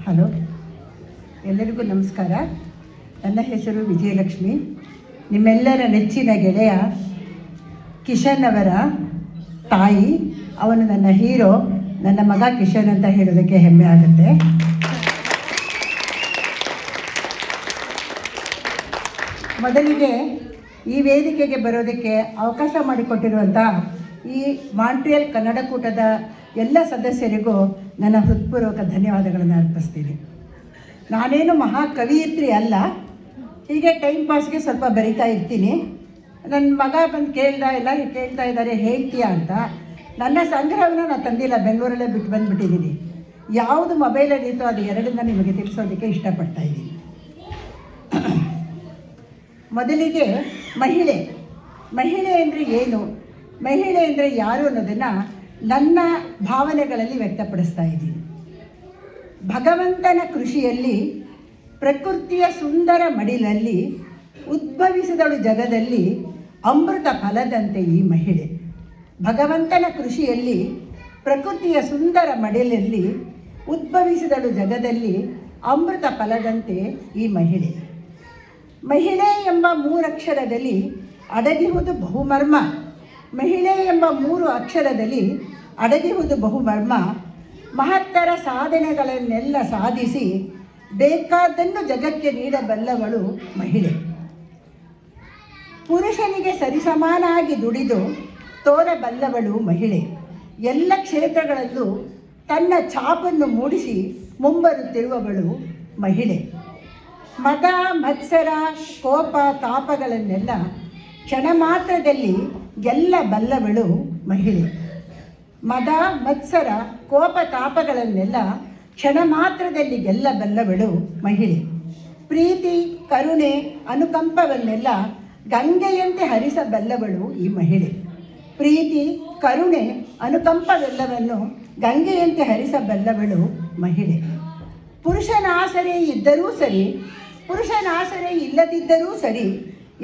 Hello, ಎಲ್ಲರಿಗೂ ನಮಸ್ಕಾರ. ನನ್ನ ಹೆಸರು ವಿಜಯಲಕ್ಷ್ಮಿ. ನಿಮ್ಮೆಲ್ಲರ ನೆಚ್ಚಿನ ಗೆಳೆಯ ಕಿಶನ್ ಅವರ ತಾಯಿ. ಅವನು ನನ್ನ ಹೀರೋ, ನನ್ನ ಮಗ ಕಿಶನ್ ಅಂತ ಹೇಳೋದಕ್ಕೆ ಹೆಮ್ಮೆ ಆಗುತ್ತೆ. ಮೊದಲಿಗೆ ಈ ವೇದಿಕೆಗೆ ಬರೋದಕ್ಕೆ ಅವಕಾಶ ಮಾಡಿಕೊಟ್ಟಿರುವಂಥ ಈ ಮಾಂಟ್ರಿಯಲ್ ಕನ್ನಡ ಕೂಟದ ಎಲ್ಲ ಸದಸ್ಯರಿಗೂ ನನ್ನ ಹೃತ್ಪೂರ್ವಕ ಧನ್ಯವಾದಗಳನ್ನು ಅರ್ಪಿಸ್ತೀನಿ. ನಾನೇನು ಮಹಾಕವಿಯಿತ್ರಿ ಅಲ್ಲ, ಹೀಗೆ ಟೈಮ್ ಪಾಸ್ಗೆ ಸ್ವಲ್ಪ ಬರಿತಾ ಇರ್ತೀನಿ. ನನ್ನ ಮಗ ಬಂದು ಎಲ್ಲ ಕೇಳ್ತಾ ಇದ್ದಾರೆ ಹೇಳ್ತೀಯಾ ಅಂತ. ನನ್ನ ಸಂಗ್ರಹವನ್ನು ನಾನು ತಂದಿಲ್ಲ, ಬೆಂಗಳೂರಲ್ಲೇ ಬಿಟ್ಟು ಬಂದುಬಿಟ್ಟಿದ್ದೀನಿ. ಯಾವುದು ಮೊಬೈಲಲ್ಲಿತ್ತೋ ಅದು ಎರಡನ್ನ ನಿಮಗೆ ತಿಳಿಸೋದಕ್ಕೆ ಇಷ್ಟಪಡ್ತಾ ಇದ್ದೀನಿ. ಮೊದಲಿಗೆ ಮಹಿಳೆ ಅಂದರೆ ಏನು, ಮಹಿಳೆ ಅಂದರೆ ಯಾರು ಅನ್ನೋದನ್ನು ನನ್ನ ಭಾವನೆಗಳಲ್ಲಿ ವ್ಯಕ್ತಪಡಿಸ್ತಾ ಇದ್ದೀನಿ. ಭಗವಂತನ ಕೃಷಿಯಲ್ಲಿ ಪ್ರಕೃತಿಯ ಸುಂದರ ಮಡಿಲಲ್ಲಿ ಉದ್ಭವಿಸಿದಳು ಜಗದಲ್ಲಿ ಅಮೃತ ಫಲದಂತೆ ಈ ಮಹಿಳೆ. ಭಗವಂತನ ಕೃಷಿಯಲ್ಲಿ ಪ್ರಕೃತಿಯ ಸುಂದರ ಮಡಿಲಲ್ಲಿ ಉದ್ಭವಿಸಿದಳು ಜಗದಲ್ಲಿ ಅಮೃತ ಫಲದಂತೆ ಈ ಮಹಿಳೆ. ಮಹಿಳೆ ಎಂಬ 3 ಅಕ್ಷರದಲ್ಲಿ ಅಡಗಿಹುದು ಬಹುಮರ್ಮ. ಮಹಿಳೆ ಎಂಬ 3 ಅಕ್ಷರದಲ್ಲಿ ಅಡಗಿಹುದು ಬಹುಮರ್ಮ. ಮಹತ್ತರ ಸಾಧನೆಗಳನ್ನೆಲ್ಲ ಸಾಧಿಸಿ ಬೇಕಾದ್ದನ್ನು ಜಗಕ್ಕೆ ನೀಡಬಲ್ಲವಳು ಮಹಿಳೆ. ಪುರುಷನಿಗೆ ಸರಿಸಮಾನಾಗಿ ದುಡಿದು ತೋರಬಲ್ಲವಳು ಮಹಿಳೆ. ಎಲ್ಲ ಕ್ಷೇತ್ರಗಳಲ್ಲೂ ತನ್ನ ಛಾಪನ್ನು ಮೂಡಿಸಿ ಮುಂಬರುತ್ತಿರುವವಳು ಮಹಿಳೆ. ಮದ ಮತ್ಸರ ಕೋಪ ತಾಪಗಳನ್ನೆಲ್ಲ ಕ್ಷಣ ಮಾತ್ರದಲ್ಲಿ ಗೆಲ್ಲಬಲ್ಲವಳು ಮಹಿಳೆ. ಮದ ಮತ್ಸರ ಕೋಪ ತಾಪಗಳನ್ನೆಲ್ಲ ಕ್ಷಣ ಮಾತ್ರದಲ್ಲಿ ಗೆಲ್ಲಬಲ್ಲವಳು ಮಹಿಳೆ. ಪ್ರೀತಿ ಕರುಣೆ ಅನುಕಂಪವನ್ನೆಲ್ಲ ಗಂಗೆಯಂತೆ ಹರಿಸಬಲ್ಲವಳು ಈ ಮಹಿಳೆ. ಪ್ರೀತಿ ಕರುಣೆ ಅನುಕಂಪವೆಲ್ಲವನ್ನು ಗಂಗೆಯಂತೆ ಹರಿಸಬಲ್ಲವಳು ಮಹಿಳೆ. ಪುರುಷನ ಆಸರೆ ಇದ್ದರೂ ಸರಿ, ಪುರುಷನ ಆಸರೆ ಇಲ್ಲದಿದ್ದರೂ ಸರಿ,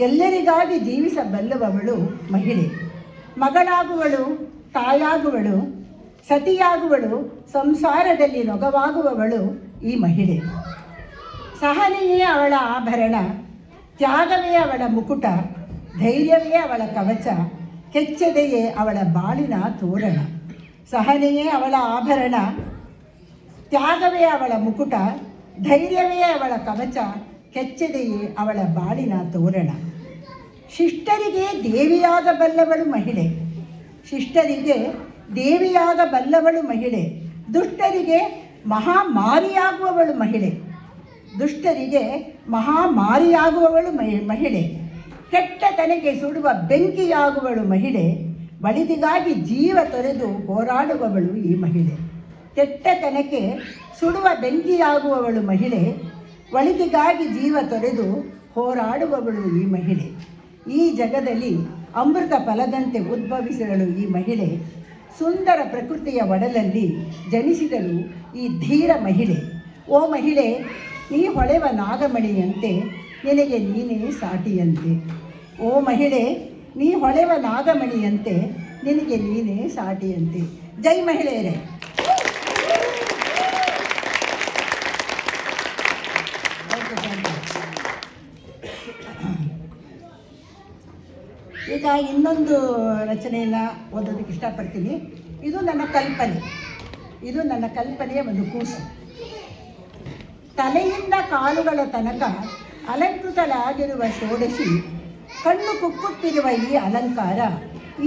ಎಲ್ಲರಿಗಾಗಿ ಜೀವಿಸಬಲ್ಲವಳು ಮಹಿಳೆ. ಮಗಳಾಗುವಳು, ತಾಯಾಗುವಳು, ಸತಿಯಾಗುವಳು, ಸಂಸಾರದಲ್ಲಿ ನೊಗವಾಗುವವಳು ಈ ಮಹಿಳೆ. ಸಹನೆಯೇ ಅವಳ ಆಭರಣ, ತ್ಯಾಗವೇ ಅವಳ ಮುಕುಟ, ಧೈರ್ಯವೇ ಅವಳ ಕವಚ, ಕೆಚ್ಚೆದೆಯೇ ಅವಳ ಬಾಳಿನ ತೋರಣ. ಸಹನೆಯೇ ಅವಳ ಆಭರಣ, ತ್ಯಾಗವೇ ಅವಳ ಮುಕುಟ, ಧೈರ್ಯವೇ ಅವಳ ಕವಚ, ಕೆಚ್ಚೆದೆಯೇ ಅವಳ ಬಾಳಿನ ತೋರಣ. ಶಿಷ್ಟರಿಗೆ ದೇವಿಯಾಗಬಲ್ಲವಳು ಮಹಿಳೆ. ಶಿಷ್ಟರಿಗೆ ದೇವಿಯಾಗಬಲ್ಲವಳು ಮಹಿಳೆ. ದುಷ್ಟರಿಗೆ ಮಹಾಮಾರಿಯಾಗುವವಳು ಮಹಿಳೆ. ದುಷ್ಟರಿಗೆ ಮಹಾಮಾರಿಯಾಗುವವಳು ಮಹಿಳೆ. ಕೆಟ್ಟತನಕ್ಕೆ ಸುಡುವ ಬೆಂಕಿಯಾಗುವವಳು ಮಹಿಳೆ. ಒಳಿತಿಗಾಗಿ ಜೀವ ತೊರೆದು ಹೋರಾಡುವವಳು ಈ ಮಹಿಳೆ. ಕೆಟ್ಟತನಕ್ಕೆ ಸುಡುವ ಬೆಂಕಿಯಾಗುವವಳು ಮಹಿಳೆ. ಒಳಿತಿಗಾಗಿ ಜೀವ ತೊರೆದು ಹೋರಾಡುವವಳು ಈ ಮಹಿಳೆ. ಈ ಜಗದಲ್ಲಿ ಅಮೃತ ಫಲದಂತೆ ಉದ್ಭವಿಸಿದಳು ಈ ಮಹಿಳೆ. ಸುಂದರ ಪ್ರಕೃತಿಯ ಒಡಲಲ್ಲಿ ಜನಿಸಿದಳು ಈ ಧೀರ ಮಹಿಳೆ. ಓ ಮಹಿಳೆ, ನೀ ಹೊಳೆವ ನಾಗಮಣಿಯಂತೆ ನಿನಗೆ ನೀನೇ ಸಾಟಿಯಂತೆ. ಓ ಮಹಿಳೆ, ನೀ ಹೊಳೆವ ನಾಗಮಣಿಯಂತೆ ನಿನಗೆ ನೀನೇ ಸಾಟಿಯಂತೆ. ಜೈ ಮಹಿಳೆಯರೇ. ಈಗ ಇನ್ನೊಂದು ರಚನೆಯನ್ನು ಓದೋದಕ್ಕೆ ಇಷ್ಟಪಡ್ತೀನಿ. ಇದು ನನ್ನ ಕಲ್ಪನೆಯ ಒಂದು ಕೂಸು. ತಲೆಯಿಂದ ಕಾಲುಗಳ ತನಕ ಅಲಂಕೃತಳಾಗಿರುವ ಷೋಡಶಿ, ಕಣ್ಣು ಕುಕ್ಕುತ್ತಿರುವ ಈ ಅಲಂಕಾರ,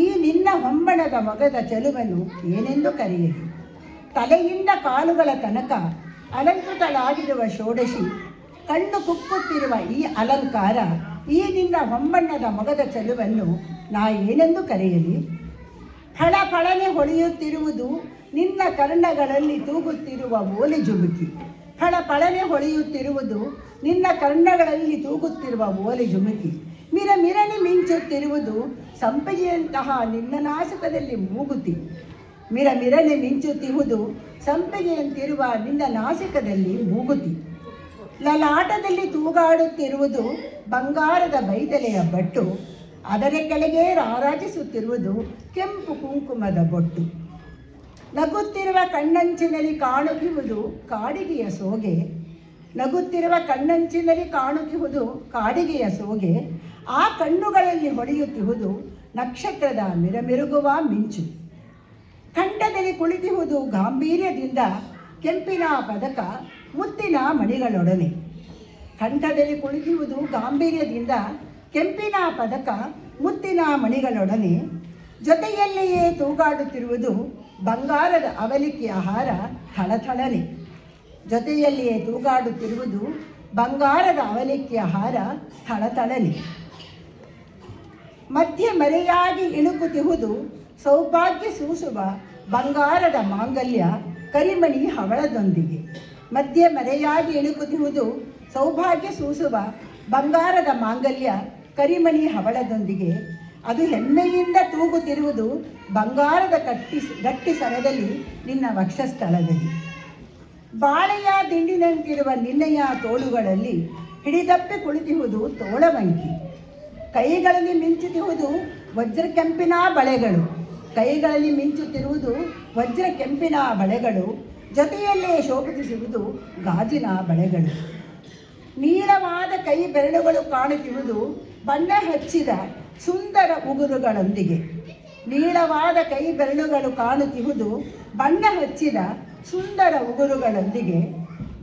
ಈ ನಿನ್ನ ಹೊಂಬಣದ ಮೊಗದ ಚೆಲುವನ್ನು ಏನೆಂದು ಕರೆಯಲಿ. ತಲೆಯಿಂದ ಕಾಲುಗಳ ತನಕ ಅಲಂಕೃತಳಾಗಿರುವ ಷೋಡಶಿ, ಕಣ್ಣು ಕುಕ್ಕುತ್ತಿರುವ ಈ ಅಲಂಕಾರ, ಈ ನಿನ್ನ ಹೊಂಬಣ್ಣದ ಮೊಗದ ಚೆಲುವನ್ನು ನಾ ಏನೆಂದು ಕರೆಯಲಿ. ಫಳಫಳನೆ ಹೊಳೆಯುತ್ತಿರುವುದು ನಿನ್ನ ಕರ್ಣಗಳಲ್ಲಿ ತೂಗುತ್ತಿರುವ ಓಲೆ ಜುಮುಕಿ. ಫಳಫಳನೆ ಹೊಳೆಯುತ್ತಿರುವುದು ನಿನ್ನ ಕರ್ಣಗಳಲ್ಲಿ ತೂಗುತ್ತಿರುವ ಓಲೆ ಜುಮುಕಿ. ಮಿರಮಿರನೆ ಮಿಂಚುತ್ತಿರುವುದು ಸಂಪಿಗೆಯಂತಹ ನಿನ್ನ ನಾಸಿಕದಲ್ಲಿ ಮೂಗುತಿ. ಮಿರಮಿರನೆ ಮಿಂಚುತ್ತಿರುವುದು ಸಂಪಿಗೆಯಂತಿರುವ ನಿನ್ನ ನಾಸಿಕದಲ್ಲಿ ಮೂಗುತಿ. ಲಲಾಟದಲ್ಲಿ ತೂಗಾಡುತ್ತಿರುವುದು ಬಂಗಾರದ ಬೈದಲೆಯ ಬಟ್ಟು. ಅದರ ಕೆಳಗೆ ರಾರಾಜಿಸುತ್ತಿರುವುದು ಕೆಂಪು ಕುಂಕುಮದ ಬೊಟ್ಟು. ನಗುತ್ತಿರುವ ಕಣ್ಣಂಚಿನಲ್ಲಿ ಕಾಣುತ್ತಿರುವುದು ಕಾಡಿಗೆಯ ಸೋಗೆ. ನಗುತ್ತಿರುವ ಕಣ್ಣಂಚಿನಲ್ಲಿ ಕಾಣುತ್ತಿರುವುದು ಕಾಡಿಗೆಯ ಸೋಗೆ. ಆ ಕಣ್ಣುಗಳಲ್ಲಿ ಹೊಳೆಯುತ್ತಿರುವುದು ನಕ್ಷತ್ರದ ಮಿರಮಿರುಗುವ ಮಿಂಚು. ಕಂಠದಲ್ಲಿ ಕುಳಿತಿರುವುದು ಗಾಂಭೀರ್ಯದಿಂದ ಕೆಂಪಿನ ಪದಕ ಮುತ್ತಿನ ಮಣಿಗಳೊಡನೆ. ಕಂಠದಲ್ಲಿ ಕುಳಿತಿರುವುದು ಗಾಂಭೀರ್ಯದಿಂದ ಕೆಂಪಿನ ಪದಕ ಮುತ್ತಿನ ಮಣಿಗಳೊಡನೆ. ಜೊತೆಯಲ್ಲಿಯೇ ತೂಗಾಡುತ್ತಿರುವುದು ಬಂಗಾರದ ಅವಲಿಕ್ಕಿಯ ಹಾರ ಥಳಥಳನೆ. ಜೊತೆಯಲ್ಲಿಯೇ ತೂಗಾಡುತ್ತಿರುವುದು ಬಂಗಾರದ ಅವಲಿಕ್ಕಿಯ ಹಾರ ಥಳಥಳನೆ. ಮಧ್ಯೆ ಮರೆಯಾಗಿ ಇಣುಕುತ್ತಿರುವುದು ಸೌಭಾಗ್ಯ ಸೂಸುವ ಬಂಗಾರದ ಮಾಂಗಲ್ಯ ಕರಿಮಣಿ ಹವಳದೊಂದಿಗೆ. ಮಧ್ಯೆ ಮರೆಯಾಗಿ ಇಣುಕುತ್ತಿರುವುದು ಸೌಭಾಗ್ಯ ಸೂಸುವ ಬಂಗಾರದ ಮಾಂಗಲ್ಯ ಕರಿಮಣಿ ಹವಳದೊಂದಿಗೆ. ಅದು ಹೆಮ್ಮೆಯಿಂದ ತೂಗುತ್ತಿರುವುದು ಬಂಗಾರದ ಗಟ್ಟಿ ಸರದಲ್ಲಿ ನಿನ್ನ ವಕ್ಷಸ್ಥಳದಲ್ಲಿ. ಬಾಳೆಯ ದಿಂಡಿನಂತಿರುವ ನಿನ್ನೆಯ ತೋಳುಗಳಲ್ಲಿ ಹಿಡಿದಪ್ಪಿ ಕುಳಿತಿರುವುದು ತೋಳವಂಕಿ. ಕೈಗಳಲ್ಲಿ ಮಿಂಚುತ್ತಿರುವುದು ವಜ್ರ ಕೆಂಪಿನ ಬಳೆಗಳು. ಕೈಗಳಲ್ಲಿ ಮಿಂಚುತ್ತಿರುವುದು ವಜ್ರ ಕೆಂಪಿನ ಬಳೆಗಳು. ಜೊತೆಯಲ್ಲೇ ಶೋಭಿಸುವುದು ಗಾಜಿನ ಬಳೆಗಳು. ನೀಳವಾದ ಕೈ ಬೆರಳುಗಳು ಕಾಣುತ್ತಿರುವುದು ಬಣ್ಣ ಹಚ್ಚಿದ ಸುಂದರ ಉಗುರುಗಳೊಂದಿಗೆ. ನೀಳವಾದ ಕೈ ಬೆರಳುಗಳು ಕಾಣುತ್ತಿರುವುದು ಬಣ್ಣ ಹಚ್ಚಿದ ಸುಂದರ ಉಗುರುಗಳೊಂದಿಗೆ.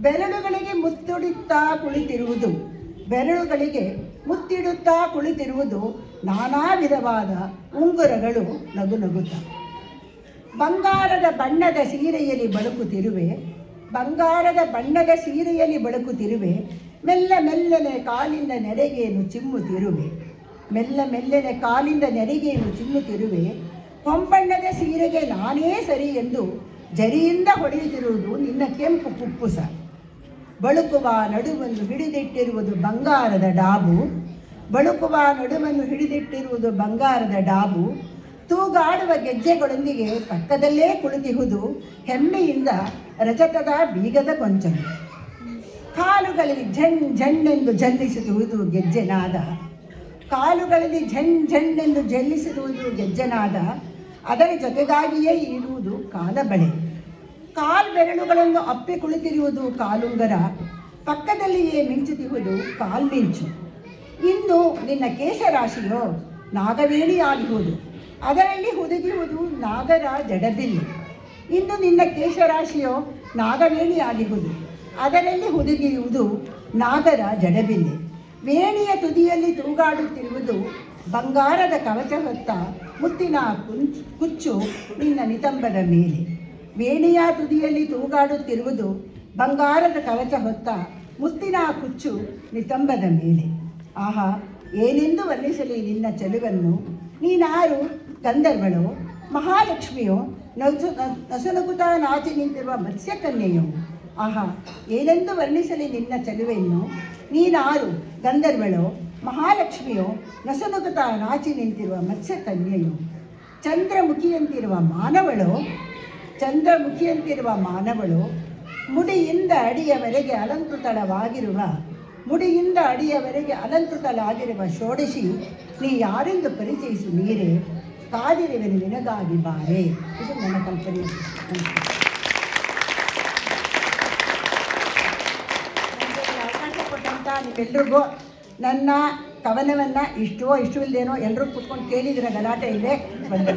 ಬೆರಳುಗಳಿಗೆ ಮುತ್ತಿಡುತ್ತಾ ಕುಳಿತಿರುವುದು ಬೆರಳುಗಳಿಗೆ ಮುತ್ತಿಡುತ್ತಾ ಕುಳಿತಿರುವುದು ನಾನಾ ವಿಧವಾದ ಉಂಗುರಗಳು ನಗು ನಗುತ್ತ. ಬಂಗಾರದ ಬಣ್ಣದ ಸೀರೆಯಲ್ಲಿ ಬಳುಕುತ್ತಿರುವೆ. ಬಂಗಾರದ ಬಣ್ಣದ ಸೀರೆಯಲ್ಲಿ ಬಳುಕುತ್ತಿರುವೆ. ಮೆಲ್ಲ ಮೆಲ್ಲನೆ ಕಾಲಿಂದ ನೆರೆಗೇನು ಚಿಮ್ಮುತ್ತಿರುವೆ. ಮೆಲ್ಲ ಮೆಲ್ಲನೆ ಕಾಲಿಂದ ನೆರೆಗೇನು ಚಿಮ್ಮುತ್ತಿರುವೆ. ಹೊಂಬಣ್ಣದ ಸೀರೆಗೆ ನಾನೇ ಸರಿ ಎಂದು ಜರಿಯಿಂದ ಹೊಡೆಯುತ್ತಿರುವುದು ನಿನ್ನ ಕೆಂಪು ಪುಪ್ಪುಸ. ಬಳುಕುವ ನಡುವನ್ನು ಹಿಡಿದಿಟ್ಟಿರುವುದು ಬಂಗಾರದ ಡಾಬು. ಬಳುಕುವ ನಡುವನ್ನು ಹಿಡಿದಿಟ್ಟಿರುವುದು ಬಂಗಾರದ ಡಾಬು. ತೂಗಾಡುವ ಗೆಜ್ಜೆಗಳೊಂದಿಗೆ ಪಕ್ಕದಲ್ಲೇ ಕುಳಿತಿರುವುದು ಹೆಮ್ಮೆಯಿಂದ ರಜತದ ಬೀಗದ ಕೊಂಚಲು. ಕಾಲುಗಳಲ್ಲಿ ಝಣ್ ಝಣ್ಣೆಂದು ಜಲ್ಲಿಸುತ್ತಿರುವುದು ಗೆಜ್ಜೆನಾದ. ಕಾಲುಗಳಲ್ಲಿ ಝಣ್ ಝಣ್ಣೆಂದು ಜಲ್ಲಿಸುವುದು ಗೆಜ್ಜೆನಾದ. ಅದರ ಜೊತೆಗಾಗಿಯೇ ಇರುವುದು ಕಾಲಬಳೆ. ಕಾಲು ಬೆರಳುಗಳನ್ನು ಅಪ್ಪಿ ಕುಳಿತಿರುವುದು ಕಾಲುಂಗರ. ಪಕ್ಕದಲ್ಲಿಯೇ ಮಿಂಚುತ್ತಿರುವುದು ಕಾಲ್ಮಿಂಚು. ಇಂದು ನಿನ್ನ ಕೇಶರಾಶಿಯೋ ನಾಗವೇಣಿಯಾಗಿರುವುದು. ಅದರಲ್ಲಿ ಹುದುಗಿರುವುದು ನಾಗರ ಜಡಬಿಲ್ಲು. ಇಂದು ನಿನ್ನ ಕೇಶರಾಶಿಯೋ ನಾಗವೇಣಿಯಾಗಿರುವುದು. ಅದರಲ್ಲಿ ಹುದುಗಿರುವುದು ನಾಗರ ಜಡಬಿಲ್ಲೆ. ವೇಣಿಯ ತುದಿಯಲ್ಲಿ ತೂಗಾಡುತ್ತಿರುವುದು ಬಂಗಾರದ ಕವಚ ಹೊತ್ತ ಮುತ್ತಿನ ಕುಚ್ಚು ನಿನ್ನ ನಿತಂಬದ ಮೇಲೆ. ವೇಣಿಯ ತುದಿಯಲ್ಲಿ ತೂಗಾಡುತ್ತಿರುವುದು ಬಂಗಾರದ ಕವಚ ಹೊತ್ತ ಮುತ್ತಿನ ಕುಚ್ಚು ನಿತಂಬದ ಮೇಲೆ. ಆಹಾ, ಏನೆಂದು ವರ್ಣಿಸಲಿ ನಿನ್ನ ಚೆಲುವನ್ನು. ನೀನಾರು ಗಂಧರ್ವಳೋ, ಮಹಾಲಕ್ಷ್ಮಿಯೋ, ನಸುನಗುತ್ತಾ ನಾಚಿ ನಿಂತಿರುವ ಮತ್ಸ್ಯಕನ್ಯೆಯೋ. ಆಹಾ, ಏನೆಂದು ವರ್ಣಿಸಲಿ ನಿನ್ನ ಚೆಲುವೆಯನ್ನು. ನೀನಾರು ಗಂಧರ್ವಳೋ, ಮಹಾಲಕ್ಷ್ಮಿಯೋ, ನಸುನಗುತ್ತಾ ನಾಚಿ ನಿಂತಿರುವ ಮತ್ಸ್ಯಕನ್ಯೆಯೋ. ಚಂದ್ರಮುಖಿಯಂತಿರುವ ಮಾನವಳೋ, ಚಂದ್ರಮುಖಿಯಂತಿರುವ ಮಾನವಳು. ಮುಡಿಯಿಂದ ಅಡಿಯವರೆಗೆ ಅಲಂಕೃತಳವಾಗಿರುವ ಮುಡಿಯಿಂದ ಅಡಿಯವರೆಗೆ ಅಲಂಕೃತಳಾಗಿರುವ ಷೋಡಶಿ ನೀ ಯಾರೆಂದು ಪರಿಚಯಿಸು ನೀರೇ. ಕಾದಿರುವೆನು ನಿನಗಾಗಿ ಬಾರೆ. ಇದು ನನ್ನ ಕಲ್ಪನೆ. ಅವಕಾಶ ಕೊಟ್ಟಂತ ನೀವೆಲ್ರಿಗೂ ನನ್ನ ಕವನವನ್ನು ಇಷ್ಟೋ ಇಷ್ಟವಿಲ್ಲದೇನೋ ಎಲ್ಲರೂ ಕೂತ್ಕೊಂಡು ಕೇಳಿದ್ರೆ ಗಲಾಟೆ ಇಲ್ಲೇ ಬಂದ